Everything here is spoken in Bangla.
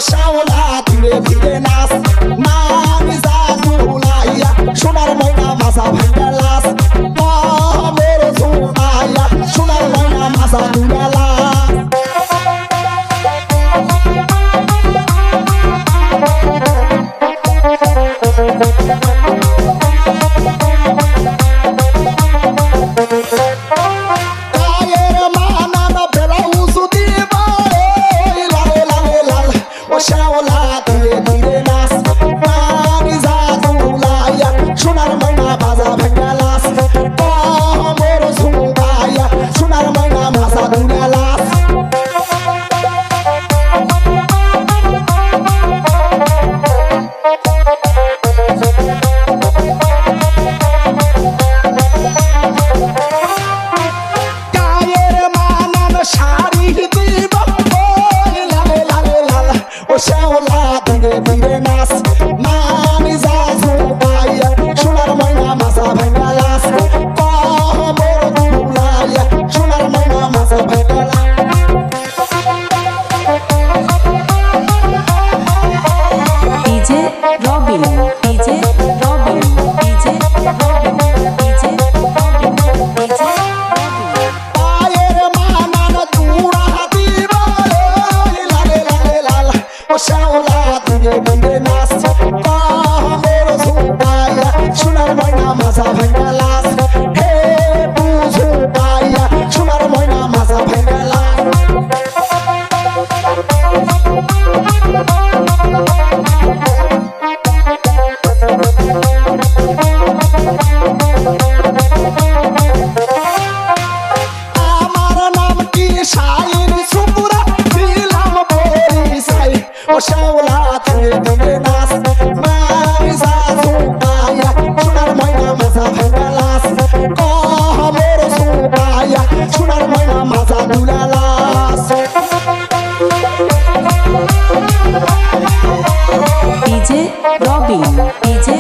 শ্যাওলা ধীরে ধীরে নাচ নামি জাদু লাইয়া সোনার ময়না মাথা ভাঙ্গা লাস মোর ঝুমাইয়া সোনার ময়না মাথা দুলা লাস শ্যাওলা ধীরে ধীরে নাচ নামি জাদু লাইয়া সোনার ময়না বাজা ভাঙ্গা লাস মোর ঝুমাইয়া সোনার ময়না মাথা দুলা লাস শ্যাওলা ধীরে ধীরে নাচ নামি জাদু লাইয়া সোনার ময়না মাথা ভাঙ্গা লাস মোর ঝুমাইয়া সোনার ময়না মাথা ভাঙ্গা লাস DJ Robin DJ Robin DJ Robin DJ Robin DJ পায়ের মানান দুরা দিব লালে লালে লাল শ্যাওলা ধীরে ধীরে নাচ মোর ঝুমাইয়া সোনার ময়না মাথা ভাঙ্গা লাস হে বুঝু পাইয়া সোনার ময়না মাথা ভাঙ্গা লাস আমার নাম কি শাইন সুপুরা দিলাম পরিচয় শ্যাওলা ধীরে ধীরে নাচ নামি জাদু লাইয়া সোনার ময়না মাথা ভাঙ্গা লাস মোর ঝুমাইয়া সোনার ময়না মাথা দুলা লাস ডিজে রবিন ডিজে